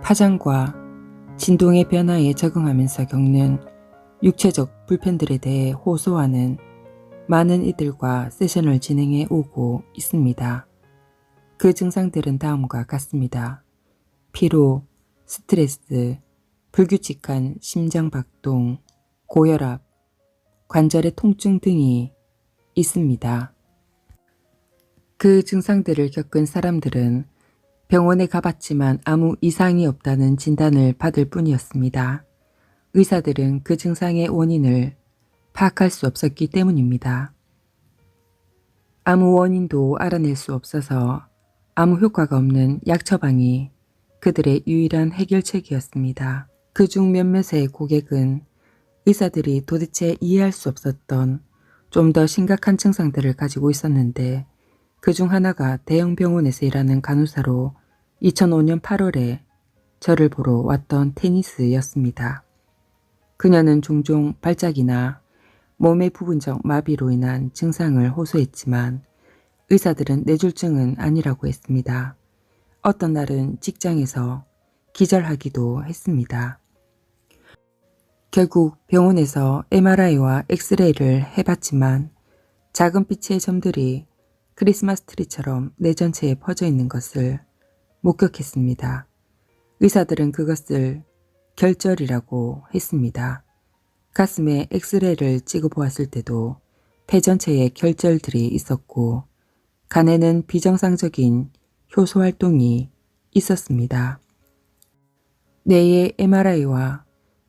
파장과 진동의 변화에 적응하면서 겪는 육체적 불편들에 대해 호소하는 많은 이들과 세션을 진행해 오고 있습니다. 그 증상들은 다음과 같습니다. 피로, 스트레스, 불규칙한 심장박동, 고혈압, 관절의 통증 등이 있습니다. 그 증상들을 겪은 사람들은 병원에 가봤지만 아무 이상이 없다는 진단을 받을 뿐이었습니다. 의사들은 그 증상의 원인을 파악할 수 없었기 때문입니다. 아무 원인도 알아낼 수 없어서 아무 효과가 없는 약 처방이 그들의 유일한 해결책이었습니다. 그중 몇몇의 고객은 의사들이 도대체 이해할 수 없었던 좀 더 심각한 증상들을 가지고 있었는데 그중 하나가 대형 병원에서 일하는 간호사로 2005년 8월에 저를 보러 왔던 테니스였습니다. 그녀는 종종 발작이나 몸의 부분적 마비로 인한 증상을 호소했지만 의사들은 뇌졸중은 아니라고 했습니다. 어떤 날은 직장에서 기절하기도 했습니다. 결국 병원에서 MRI와 엑스레이를 해봤지만 작은 빛의 점들이 크리스마스 트리처럼 뇌 전체에 퍼져 있는 것을 목격했습니다. 의사들은 그것을 결절이라고 했습니다. 가슴에 엑스레이를 찍어 보았을 때도 폐 전체에 결절들이 있었고 간에는 비정상적인 효소 활동이 있었습니다. 뇌의 MRI와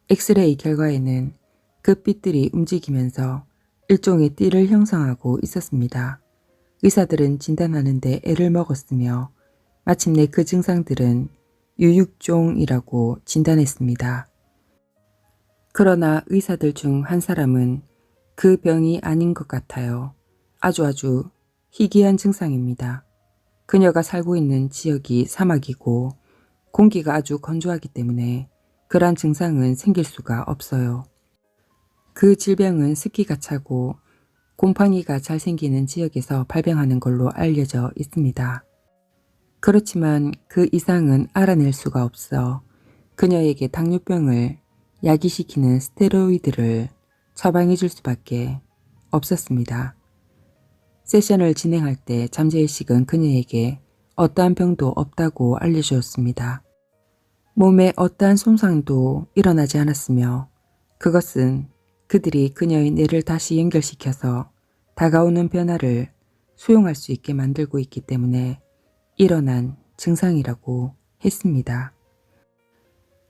엑스레이 결과에는 그 빛들이 움직이면서 일종의 띠를 형성하고 있었습니다. 의사들은 진단하는데 애를 먹었으며 마침내 그 증상들은 유육종이라고 진단했습니다. 그러나 의사들 중 한 사람은 그 병이 아닌 것 같아요. 아주 희귀한 증상입니다. 그녀가 살고 있는 지역이 사막이고 공기가 아주 건조하기 때문에 그러한 증상은 생길 수가 없어요. 그 질병은 습기가 차고 곰팡이가 잘 생기는 지역에서 발병하는 걸로 알려져 있습니다. 그렇지만 그 이상은 알아낼 수가 없어 그녀에게 당뇨병을 야기시키는 스테로이드를 처방해 줄 수밖에 없었습니다. 세션을 진행할 때 잠재의식은 그녀에게 어떠한 병도 없다고 알려주었습니다. 몸에 어떠한 손상도 일어나지 않았으며 그것은 그들이 그녀의 뇌를 다시 연결시켜서 다가오는 변화를 수용할 수 있게 만들고 있기 때문에 일어난 증상이라고 했습니다.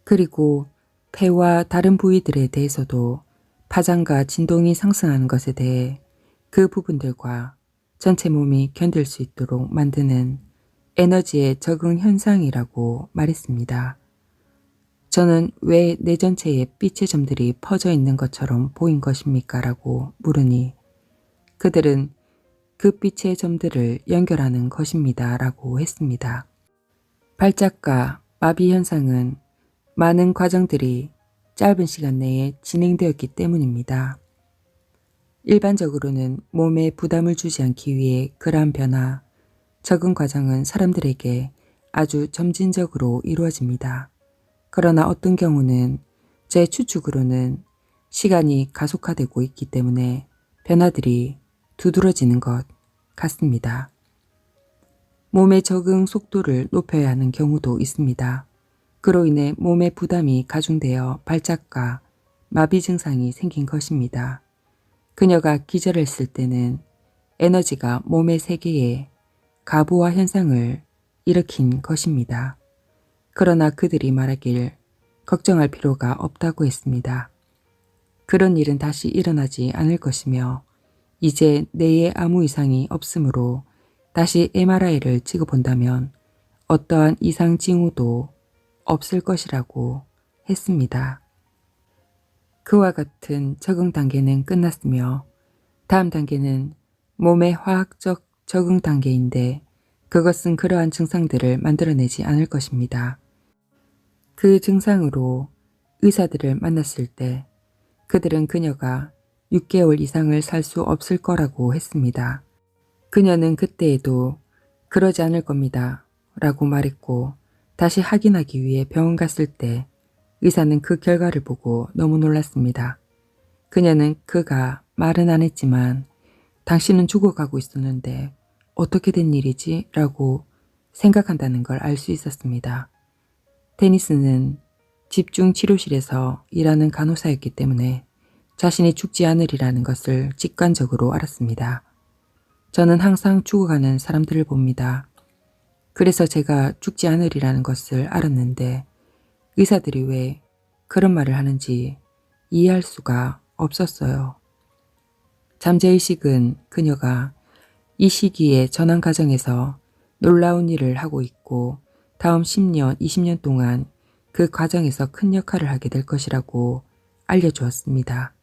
그리고 폐와 다른 부위들에 대해서도 파장과 진동이 상승하는 것에 대해 그 부분들과 전체 몸이 견딜 수 있도록 만드는 에너지의 적응 현상이라고 말했습니다. 저는 왜 내 전체에 빛의 점들이 퍼져 있는 것처럼 보인 것입니까? 라고 물으니 그들은 그 빛의 점들을 연결하는 것입니다. 라고 했습니다. 발작과 마비 현상은 많은 과정들이 짧은 시간 내에 진행되었기 때문입니다. 일반적으로는 몸에 부담을 주지 않기 위해 그러한 변화, 적응 과정은 사람들에게 아주 점진적으로 이루어집니다. 그러나 어떤 경우는 제 추측으로는 시간이 가속화되고 있기 때문에 변화들이 두드러지는 것 같습니다. 몸의 적응 속도를 높여야 하는 경우도 있습니다. 그로 인해 몸의 부담이 가중되어 발작과 마비 증상이 생긴 것입니다. 그녀가 기절했을 때는 에너지가 몸의 세계에 가부화 현상을 일으킨 것입니다. 그러나 그들이 말하길 걱정할 필요가 없다고 했습니다. 그런 일은 다시 일어나지 않을 것이며 이제 뇌에 아무 이상이 없으므로 다시 MRI를 찍어본다면 어떠한 이상 징후도 없을 것이라고 했습니다. 그와 같은 적응 단계는 끝났으며 다음 단계는 몸의 화학적 적응 단계인데 그것은 그러한 증상들을 만들어내지 않을 것입니다. 그 증상으로 의사들을 만났을 때 그들은 그녀가 6개월 이상을 살 수 없을 거라고 했습니다. 그녀는 그때에도 그러지 않을 겁니다. 라고 말했고 다시 확인하기 위해 병원 갔을 때 의사는 그 결과를 보고 너무 놀랐습니다. 그녀는 그가 말은 안 했지만 당신은 죽어가고 있었는데 어떻게 된 일이지? 라고 생각한다는 걸 알 수 있었습니다. 데니스는 집중치료실에서 일하는 간호사였기 때문에 자신이 죽지 않으리라는 것을 직관적으로 알았습니다. 저는 항상 죽어가는 사람들을 봅니다. 그래서 제가 죽지 않으리라는 것을 알았는데 의사들이 왜 그런 말을 하는지 이해할 수가 없었어요. 잠재의식은 그녀가 이 시기에 전환 과정에서 놀라운 일을 하고 있고 다음 10년, 20년 동안 그 과정에서 큰 역할을 하게 될 것이라고 알려주었습니다.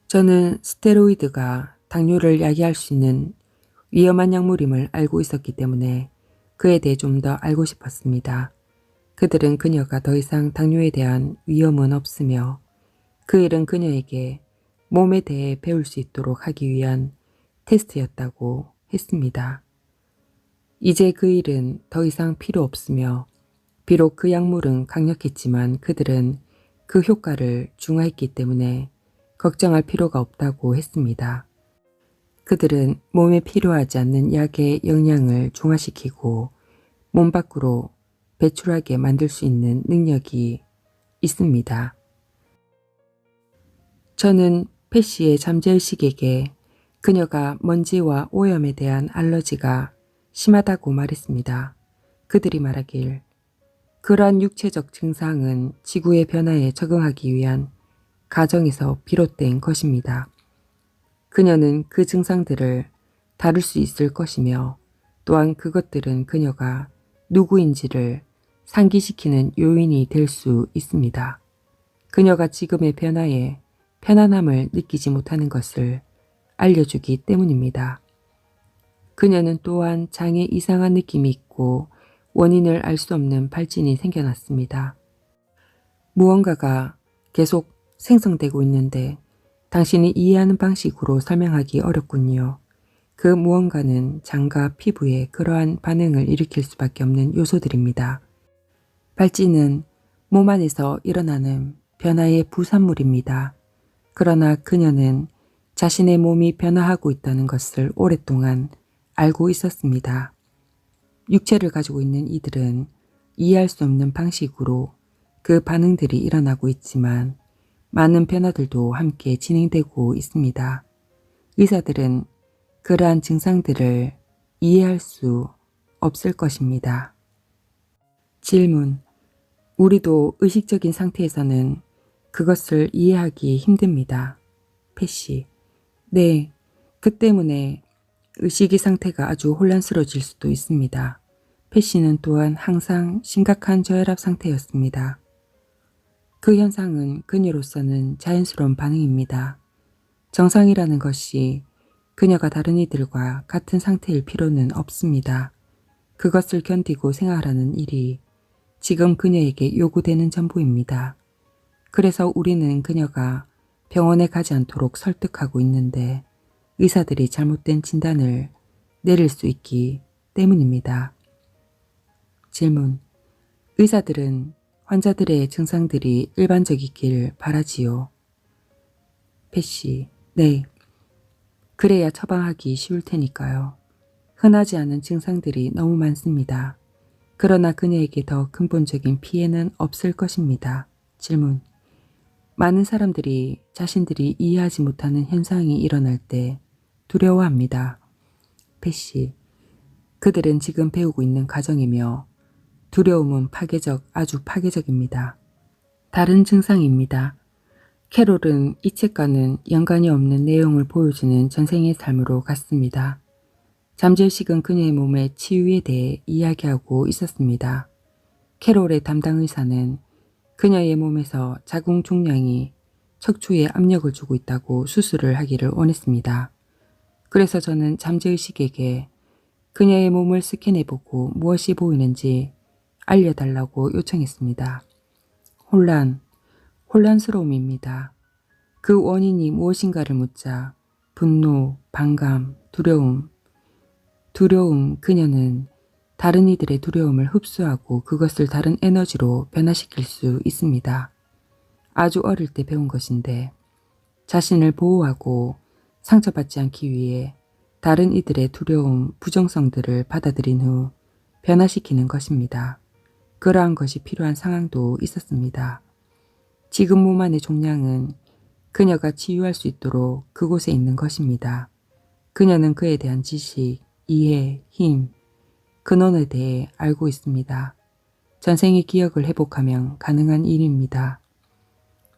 저는 스테로이드가 당뇨를 야기할 수 있는 위험한 약물임을 알고 있었기 때문에 그에 대해 좀 더 알고 싶었습니다. 그들은 그녀가 더 이상 당뇨에 대한 위험은 없으며 그 일은 그녀에게 몸에 대해 배울 수 있도록 하기 위한 테스트였다고 했습니다. 이제 그 일은 더 이상 필요 없으며 비록 그 약물은 강력했지만 그들은 그 효과를 중화했기 때문에 걱정할 필요가 없다고 했습니다. 그들은 몸에 필요하지 않는 약의 영양을 중화시키고 몸 밖으로 배출하게 만들 수 있는 능력이 있습니다. 저는 패시의 잠재의식에게 그녀가 먼지와 오염에 대한 알러지가 심하다고 말했습니다. 그들이 말하길 그러한 육체적 증상은 지구의 변화에 적응하기 위한 과정에서 비롯된 것입니다. 그녀는 그 증상들을 다룰 수 있을 것이며 또한 그것들은 그녀가 누구인지를 상기시키는 요인이 될 수 있습니다. 그녀가 지금의 변화에 편안함을 느끼지 못하는 것을 알려주기 때문입니다. 그녀는 또한 장에 이상한 느낌이 있고 원인을 알 수 없는 발진이 생겨났습니다. 무언가가 계속 생성되고 있는데 당신이 이해하는 방식으로 설명하기 어렵군요. 그 무언가는 장과 피부에 그러한 반응을 일으킬 수밖에 없는 요소들입니다. 발진은 몸 안에서 일어나는 변화의 부산물입니다. 그러나 그녀는 자신의 몸이 변화하고 있다는 것을 오랫동안 알고 있었습니다. 육체를 가지고 있는 이들은 이해할 수 없는 방식으로 그 반응들이 일어나고 있지만 많은 변화들도 함께 진행되고 있습니다. 의사들은 그러한 증상들을 이해할 수 없을 것입니다. 질문. 우리도 의식적인 상태에서는 그것을 이해하기 힘듭니다. 패시. 네, 그 때문에 의식의 상태가 아주 혼란스러워질 수도 있습니다. 패시는 또한 항상 심각한 저혈압 상태였습니다. 그 현상은 그녀로서는 자연스러운 반응입니다. 정상이라는 것이 그녀가 다른 이들과 같은 상태일 필요는 없습니다. 그것을 견디고 생활하는 일이 지금 그녀에게 요구되는 전부입니다. 그래서 우리는 그녀가 병원에 가지 않도록 설득하고 있는데 의사들이 잘못된 진단을 내릴 수 있기 때문입니다. 질문. 의사들은 환자들의 증상들이 일반적이길 바라지요. 패시. 네. 그래야 처방하기 쉬울 테니까요. 흔하지 않은 증상들이 너무 많습니다. 그러나 그녀에게 더 근본적인 피해는 없을 것입니다. 질문. 많은 사람들이 자신들이 이해하지 못하는 현상이 일어날 때 두려워합니다. 패시. 그들은 지금 배우고 있는 과정이며 두려움은 아주 파괴적입니다. 다른 증상입니다. 캐롤은 이 책과는 연관이 없는 내용을 보여주는 전생의 삶으로 갔습니다. 잠재의식은 그녀의 몸의 치유에 대해 이야기하고 있었습니다. 캐롤의 담당 의사는 그녀의 몸에서 자궁 종양이 척추에 압력을 주고 있다고 수술을 하기를 원했습니다. 그래서 저는 잠재의식에게 그녀의 몸을 스캔해보고 무엇이 보이는지 알려달라고 요청했습니다. 혼란스러움입니다. 그 원인이 무엇인가를 묻자 분노, 반감, 두려움, 그녀는 다른 이들의 두려움을 흡수하고 그것을 다른 에너지로 변화시킬 수 있습니다. 아주 어릴 때 배운 것인데 자신을 보호하고 상처받지 않기 위해 다른 이들의 두려움, 부정성들을 받아들인 후 변화시키는 것입니다. 그러한 것이 필요한 상황도 있었습니다. 지금 몸 안의 종량은 그녀가 치유할 수 있도록 그곳에 있는 것입니다. 그녀는 그에 대한 지식, 이해, 힘, 근원에 대해 알고 있습니다. 전생의 기억을 회복하면 가능한 일입니다.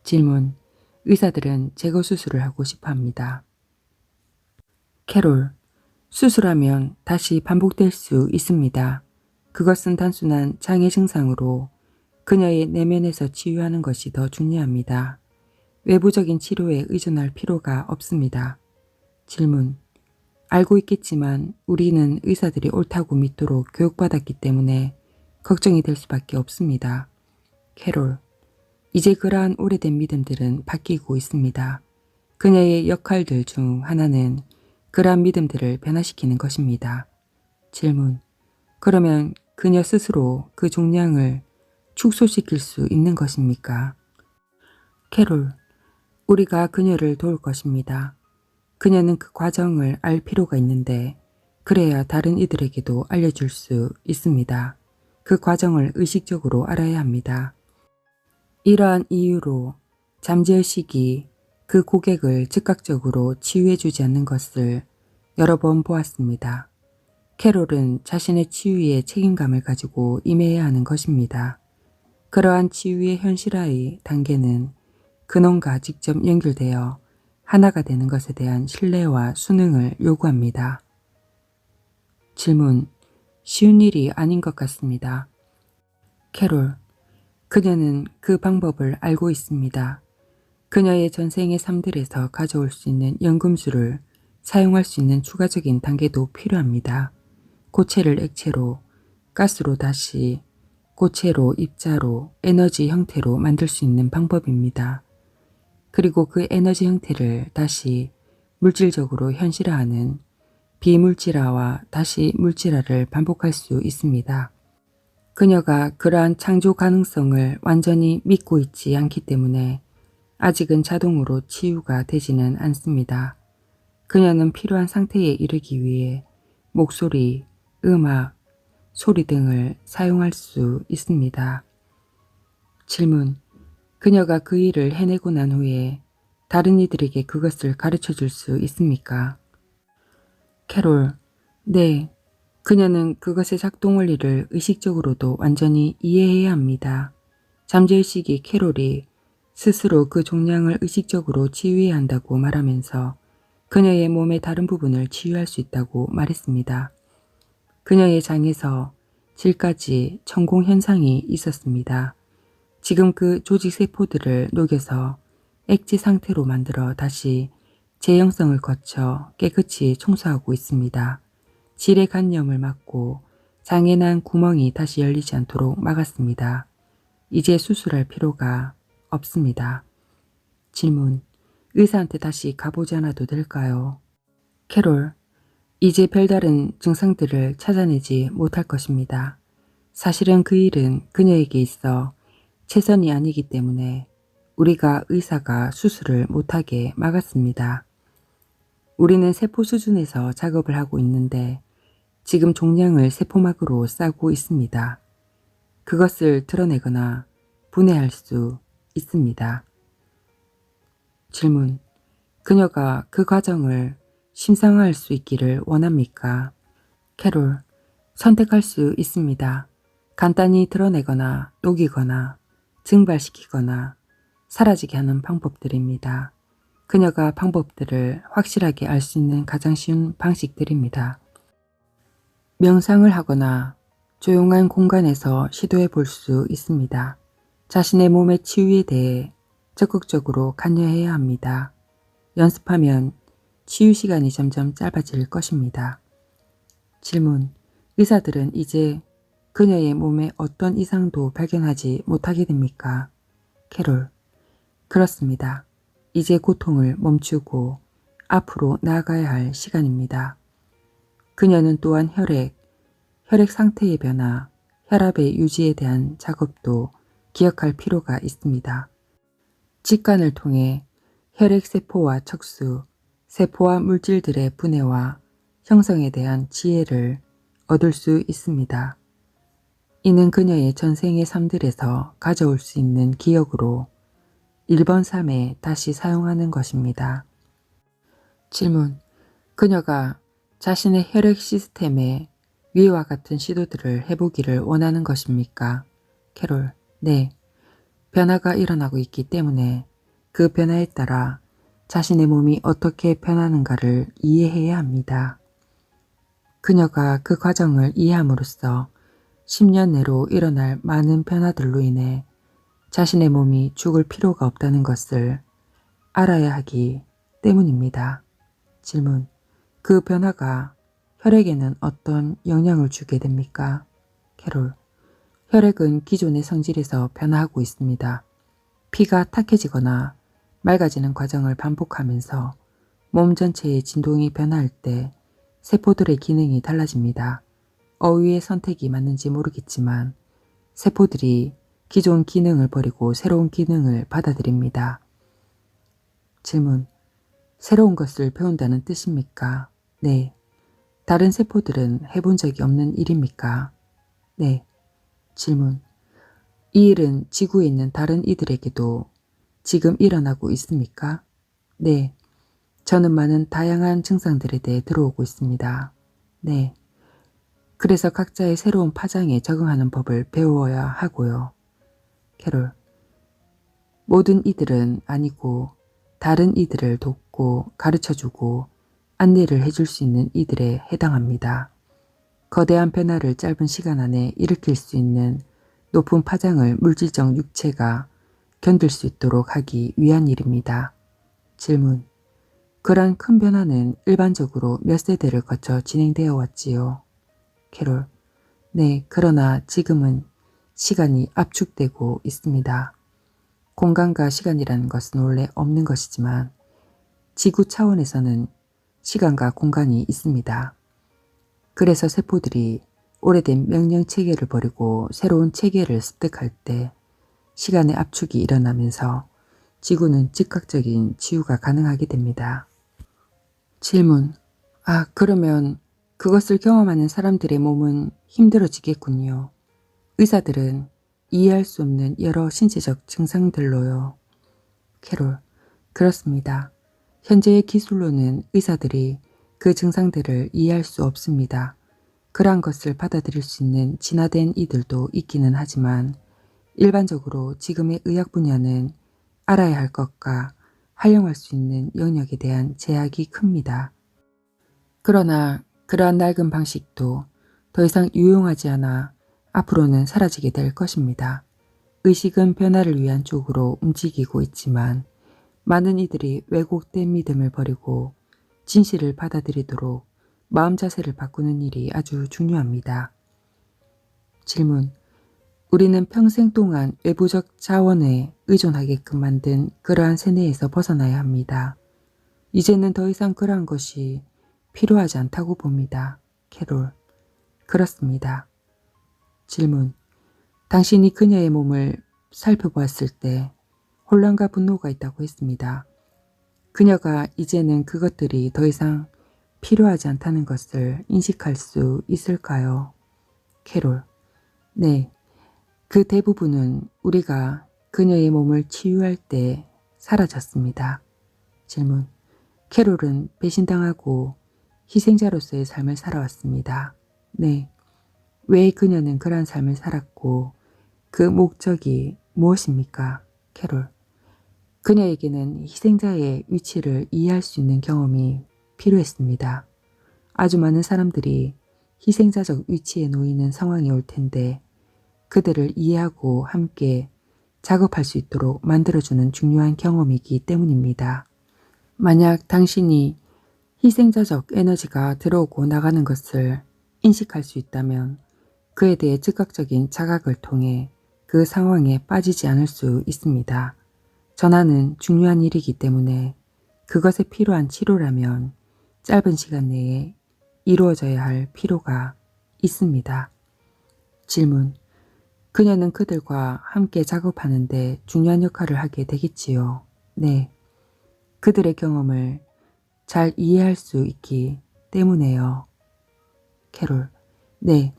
질문. 의사들은 제거 수술을 하고 싶어 합니다. 캐롤. 수술하면 다시 반복될 수 있습니다. 그것은 단순한 장애 증상으로 그녀의 내면에서 치유하는 것이 더 중요합니다. 외부적인 치료에 의존할 필요가 없습니다. 질문. 알고 있겠지만 우리는 의사들이 옳다고 믿도록 교육받았기 때문에 걱정이 될 수밖에 없습니다. 캐롤. 이제 그러한 오래된 믿음들은 바뀌고 있습니다. 그녀의 역할들 중 하나는 그러한 믿음들을 변화시키는 것입니다. 질문. 그러면 그녀 스스로 그 종량을 축소시킬 수 있는 것입니까? 캐롤. 우리가 그녀를 도울 것입니다. 그녀는 그 과정을 알 필요가 있는데 그래야 다른 이들에게도 알려줄 수 있습니다. 그 과정을 의식적으로 알아야 합니다. 이러한 이유로 잠재의식이 그 고객을 즉각적으로 치유해주지 않는 것을 여러 번 보았습니다. 캐롤은 자신의 치유에 책임감을 가지고 임해야 하는 것입니다. 그러한 치유의 현실화의 단계는 근원과 직접 연결되어 하나가 되는 것에 대한 신뢰와 순응을 요구합니다. 질문. 쉬운 일이 아닌 것 같습니다. 캐롤. 그녀는 그 방법을 알고 있습니다. 그녀의 전생의 삶들에서 가져올 수 있는 연금술을 사용할 수 있는 추가적인 단계도 필요합니다. 고체를 액체로, 가스로 다시, 고체로 입자로, 에너지 형태로 만들 수 있는 방법입니다. 그리고 그 에너지 형태를 다시 물질적으로 현실화하는 비물질화와 다시 물질화를 반복할 수 있습니다. 그녀가 그러한 창조 가능성을 완전히 믿고 있지 않기 때문에 아직은 자동으로 치유가 되지는 않습니다. 그녀는 필요한 상태에 이르기 위해 목소리, 음악, 소리 등을 사용할 수 있습니다. 질문. 그녀가 그 일을 해내고 난 후에 다른 이들에게 그것을 가르쳐 줄 수 있습니까? 캐롤. 네. 그녀는 그것의 작동 원리를 의식적으로도 완전히 이해해야 합니다. 잠재의식이 캐롤이 스스로 그 종량을 의식적으로 치유해야 한다고 말하면서 그녀의 몸의 다른 부분을 치유할 수 있다고 말했습니다. 그녀의 장에서 질까지 천공 현상이 있었습니다. 지금 그 조직 세포들을 녹여서 액체 상태로 만들어 다시 재형성을 거쳐 깨끗이 청소하고 있습니다. 질의 간염을 막고 장에 난 구멍이 다시 열리지 않도록 막았습니다. 이제 수술할 필요가 없습니다. 질문. 의사한테 다시 가보지 않아도 될까요? 캐롤. 이제 별다른 증상들을 찾아내지 못할 것입니다. 사실은 그 일은 그녀에게 있어 최선이 아니기 때문에 우리가 의사가 수술을 못하게 막았습니다. 우리는 세포 수준에서 작업을 하고 있는데 지금 종량을 세포막으로 싸고 있습니다. 그것을 드러내거나 분해할 수 있습니다. 질문. 그녀가 그 과정을 심상화할 수 있기를 원합니까? 캐롤. 선택할 수 있습니다. 간단히 드러내거나 녹이거나 증발시키거나 사라지게 하는 방법들입니다. 그녀가 방법들을 확실하게 알 수 있는 가장 쉬운 방식들입니다. 명상을 하거나 조용한 공간에서 시도해 볼 수 있습니다. 자신의 몸의 치유에 대해 적극적으로 관여해야 합니다. 연습하면 치유 시간이 점점 짧아질 것입니다. 질문. 의사들은 이제 그녀의 몸에 어떤 이상도 발견하지 못하게 됩니까? 캐롤. 그렇습니다. 이제 고통을 멈추고 앞으로 나아가야 할 시간입니다. 그녀는 또한 혈액, 혈액 상태의 변화, 혈압의 유지에 대한 작업도 기억할 필요가 있습니다. 직관을 통해 혈액세포와 척수, 세포와 물질들의 분해와 형성에 대한 지혜를 얻을 수 있습니다. 이는 그녀의 전생의 삶들에서 가져올 수 있는 기억으로 1번 삶에 다시 사용하는 것입니다. 질문. 그녀가 자신의 혈액 시스템에 위와 같은 시도들을 해보기를 원하는 것입니까? 캐롤. 네. 변화가 일어나고 있기 때문에 그 변화에 따라 자신의 몸이 어떻게 변하는가를 이해해야 합니다. 그녀가 그 과정을 이해함으로써 10년 내로 일어날 많은 변화들로 인해 자신의 몸이 죽을 필요가 없다는 것을 알아야 하기 때문입니다. 질문. 그 변화가 혈액에는 어떤 영향을 주게 됩니까? 캐롤. 혈액은 기존의 성질에서 변화하고 있습니다. 피가 탁해지거나 맑아지는 과정을 반복하면서 몸 전체의 진동이 변화할 때 세포들의 기능이 달라집니다. 어휘의 선택이 맞는지 모르겠지만 세포들이 기존 기능을 버리고 새로운 기능을 받아들입니다. 질문. 새로운 것을 배운다는 뜻입니까? 네. 다른 세포들은 해본 적이 없는 일입니까? 네. 질문. 이 일은 지구에 있는 다른 이들에게도 지금 일어나고 있습니까? 네. 저는 많은 다양한 증상들에 대해 들어오고 있습니다. 네. 그래서 각자의 새로운 파장에 적응하는 법을 배워야 하고요. 캐롤. 모든 이들은 아니고 다른 이들을 돕고 가르쳐주고 안내를 해줄 수 있는 이들에 해당합니다. 거대한 변화를 짧은 시간 안에 일으킬 수 있는 높은 파장을 물질적 육체가 견딜 수 있도록 하기 위한 일입니다. 질문. 그러한 큰 변화는 일반적으로 몇 세대를 거쳐 진행되어 왔지요? 캐롤. 네, 그러나 지금은 시간이 압축되고 있습니다. 공간과 시간이라는 것은 원래 없는 것이지만 지구 차원에서는 시간과 공간이 있습니다. 그래서 세포들이 오래된 명령 체계를 버리고 새로운 체계를 습득할 때 시간의 압축이 일어나면서 지구는 즉각적인 치유가 가능하게 됩니다. 질문. 그러면 그것을 경험하는 사람들의 몸은 힘들어지겠군요. 의사들은 이해할 수 없는 여러 신체적 증상들로요. 캐롤. 그렇습니다. 현재의 기술로는 의사들이 그 증상들을 이해할 수 없습니다. 그러한 것을 받아들일 수 있는 진화된 이들도 있기는 하지만 일반적으로 지금의 의학 분야는 알아야 할 것과 활용할 수 있는 영역에 대한 제약이 큽니다. 그러나 그러한 낡은 방식도 더 이상 유용하지 않아 앞으로는 사라지게 될 것입니다. 의식은 변화를 위한 쪽으로 움직이고 있지만 많은 이들이 왜곡된 믿음을 버리고 진실을 받아들이도록 마음 자세를 바꾸는 일이 아주 중요합니다. 질문. 우리는 평생 동안 외부적 자원에 의존하게끔 만든 그러한 세뇌에서 벗어나야 합니다. 이제는 더 이상 그러한 것이 필요하지 않다고 봅니다. 캐롤. 그렇습니다. 질문. 당신이 그녀의 몸을 살펴보았을 때 혼란과 분노가 있다고 했습니다. 그녀가 이제는 그것들이 더 이상 필요하지 않다는 것을 인식할 수 있을까요? 캐롤. 네. 그 대부분은 우리가 그녀의 몸을 치유할 때 사라졌습니다. 질문. 캐롤은 배신당하고 희생자로서의 삶을 살아왔습니다. 네. 왜 그녀는 그러한 삶을 살았고 그 목적이 무엇입니까? 캐롤. 그녀에게는 희생자의 위치를 이해할 수 있는 경험이 필요했습니다. 아주 많은 사람들이 희생자적 위치에 놓이는 상황이 올 텐데 그들을 이해하고 함께 작업할 수 있도록 만들어주는 중요한 경험이기 때문입니다. 만약 당신이 희생자적 에너지가 들어오고 나가는 것을 인식할 수 있다면 그에 대해 즉각적인 자각을 통해 그 상황에 빠지지 않을 수 있습니다. 전환은 중요한 일이기 때문에 그것에 필요한 치료라면 짧은 시간 내에 이루어져야 할 필요가 있습니다. 질문. 그녀는 그들과 함께 작업하는데 중요한 역할을 하게 되겠지요. 네. 그들의 경험을 잘 이해할 수 있기 때문에요. 캐롤. 네.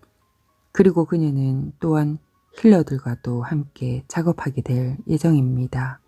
그리고 그녀는 또한 힐러들과도 함께 작업하게 될 예정입니다.